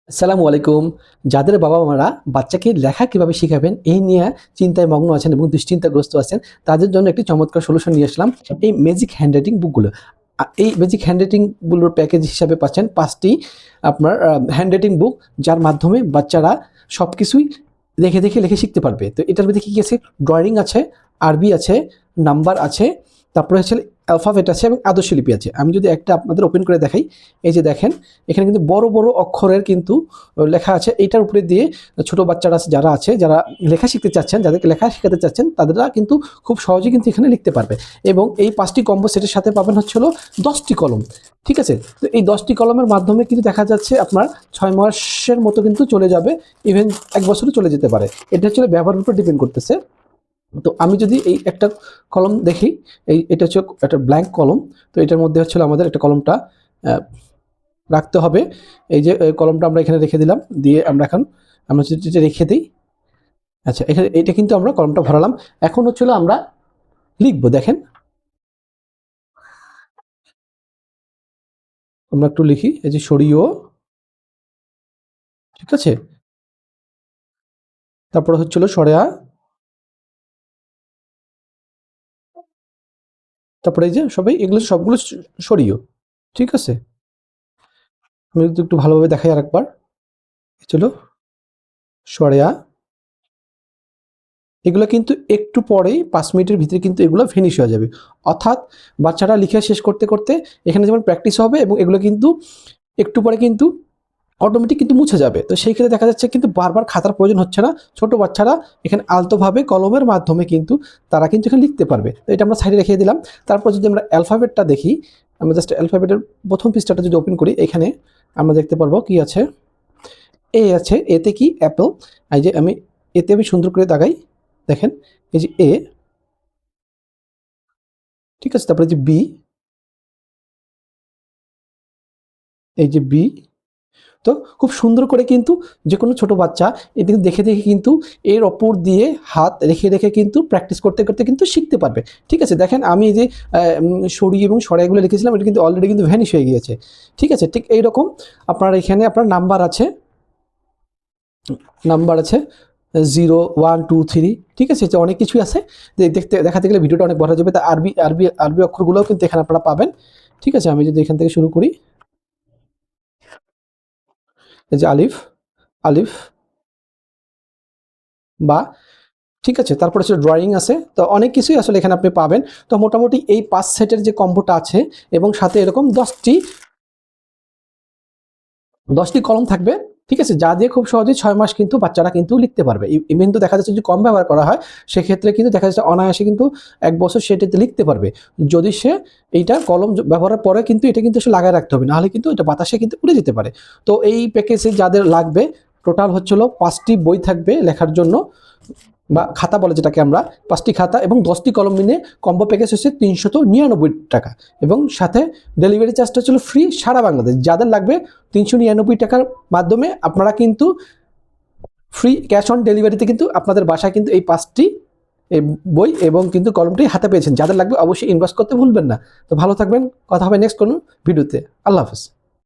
আসসালামু আলাইকুম। যাদের বাবা মারা বাচ্চাকে লেখা কিভাবে শিখাবেন এই নিয়ে চিন্তায় মগ্ন আছেন এবং দুশ্চিন্তাগ্রস্ত আছেন, তাদের জন্য একটি চমৎকার সলিউশন নিয়ে আসলাম, এই ম্যাজিক হ্যান্ডরাইটিং বুকগুলো। এই ম্যাজিক হ্যান্ডরাইটিংগুলোর প্যাকেজ হিসাবে পাচ্ছেন 5টি আপনার হ্যান্ডরাইটিং বুক, যার মাধ্যমে বাচ্চারা সব কিছুই দেখে দেখে লিখে শিখতে পারবে। তো এটার মধ্যে কী কী আছে? ড্রয়িং আছে, আরবি আছে, নাম্বার আছে, তারপরে হচ্ছে অ্যালফাবেট আছে এবং আদর্শ লিপি আছে। আমি যদি একটা আপনাদের ওপেন করে দেখাই, এই যে দেখেন এখানে কিন্তু বড় বড় অক্ষরের কিন্তু লেখা আছে। এইটার উপরে দিয়ে ছোট বাচ্চারা আছে, যারা লেখা শিখতে চাচ্ছেন, যাদেরকে লেখা শেখাতে চাচ্ছেন, তাদেররা কিন্তু খুব সহজেই কিন্তু এখানে লিখতে পারবে। এবং এই 5টি কম্বো সেটের সাথে পাবেন হচ্ছে হলো 10টি কলম। ঠিক আছে, তো এই 10টি কলমের মাধ্যমে কিন্তু দেখা যাচ্ছে আপনার 6 মাসের মতো কিন্তু চলে যাবে, ইভেন 1 বছরও চলে যেতে পারে। এটা হচ্ছে ব্যবহারের উপর ডিপেন্ড করতেছে। তো আমি যদি এই একটা কলম দেখি, এটা হচ্ছে একটা ব্ল্যাঙ্ক কলম। তো এটার মধ্যে হচ্ছে আমাদের একটা কলমটা রাখতে হবে। এই যে কলমটা আমরা এখানে রেখে দিলাম, দিয়ে আমরা যদি এটা রেখে দিই, আচ্ছা এখানে এটা কিন্তু আমরা কলমটা ভরালাম। এখন হচ্ছিল আমরা লিখবো। দেখেন আমরা একটু লিখি, এই যে সরিও, ঠিক আছে, তারপরে হচ্ছিল সরেয়া, তারপরে এই যে সবাই এগুলো সবগুলো সরিও, ঠিক আছে। আমি যদি একটু ভালোভাবে দেখাই আর একবার, চলো সরেয়া, এগুলো কিন্তু একটু পরেই 5 মিনিটের ভিতরে কিন্তু এগুলো ফিনিশ হয়ে যাবে। অর্থাৎ বাচ্চারা লিখে শেষ করতে করতে এখানে যেমন প্র্যাকটিস হবে এবং এগুলো কিন্তু একটু পরে কিন্তু অটোমেটিক কিন্তু মুছে যাবে। তো সেই ক্ষেত্রে দেখা যাচ্ছে কিন্তু বারবার খাতার প্রয়োজন হচ্ছে না। ছোট বাচ্চারা এখানে আলতোভাবে কলমের মাধ্যমে কিন্তু তারা কিন্তু এখানে লিখতে পারবে। তো এটা আমরা সাইডে রেখে দিলাম। তারপর যদি আমরা অ্যালফাবেটটা দেখি, আমরা জাস্ট অ্যালফাবেটের প্রথম পৃষ্ঠাটা যদি ওপেন করি, এখানে আমরা দেখতে পারবো কি আছে। এ আছে, এতে কি অ্যাপেল। এই যে আমি সুন্দর করে দাগাই, দেখেন এই যে এ, ঠিক আছে, তারপরে যে বি, এই যে বি। তো খুব সুন্দর করে কিন্তু যে কোনো ছোট বাচ্চা এদিকে দেখে দেখে কিন্তু এর ওপর দিয়ে হাত রেখে রেখে কিন্তু প্র্যাকটিস করতে করতে কিন্তু শিখতে পারবে। ঠিক আছে, দেখেন আমি এই যে সরি এবং সরাইগুলো লিখেছিলাম, এটা কিন্তু অলরেডি কিন্তু ভ্যানিশ হয়ে গিয়েছে। ঠিক আছে, ঠিক এইরকম আপনার এখানে আপনার নাম্বার আছে 0 1 2 3, ঠিক আছে, অনেক কিছুই আছে। দেখাতে গেলে ভিডিওটা অনেক বড় হয়ে যাবে। তা আরবি আরবি আরবি অক্ষরগুলোও কিন্তু এখানে আপনারা পাবেন। ঠিক আছে, আমি যদি এখান থেকে শুরু করি, এই যে আলিফ, আলিফ বা, ঠিক আছে, তারপরে হচ্ছে ড্রয়িং আছে। তো অনেক কিছুই আসলে এখানে আপনি পাবেন। তো মোটামুটি এই 5 সেটের যে কম্বোটা আছে এবং সাথে এরকম 10টি কলম থাকবে। ঠিক আছে, যা দিয়ে খুব সহজেই 6 মাস কিন্তু বাচ্চারা কিন্তু লিখতে পারবে। ইভেন তো দেখা যাচ্ছে যদি কম ব্যবহার করা হয়, সেক্ষেত্রে কিন্তু দেখা যাচ্ছে অনায়াসে কিন্তু 1 বছর সেটাতে লিখতে পারবে। যদি সে এইটা কলম ব্যবহারের পরে কিন্তু এটা কিন্তু সে লাগায় রাখতে হবে, নাহলে কিন্তু এটা বাতাসে কিন্তু উড়ে যেতে পারে। তো এই প্যাকেজে যাদের লাগবে, টোটাল হচ্ছিল 5টি বই থাকবে লেখার জন্য, বা খাতা বলে যেটাকে আমরা, 5টি খাতা এবং 10টি কলম মিলে কম্বো প্যাকেজ হচ্ছে 399 টাকা। এবং সাথে ডেলিভারি চার্জটা ছিল ফ্রি সারা বাংলাদেশ। যাদের লাগবে 399 টাকার মাধ্যমে আপনারা কিন্তু ফ্রি ক্যাশ অন ডেলিভারিতে কিন্তু আপনাদের বাসায় কিন্তু এই 5টি বই এবং কিন্তু কলমটি হাতে পেয়েছেন। যাদের লাগবে অবশ্যই ইনভেস্ট করতে ভুলবেন না। তো ভালো থাকবেন, কথা হবে নেক্সট কোনো ভিডিওতে। আল্লাহ হাফেজ।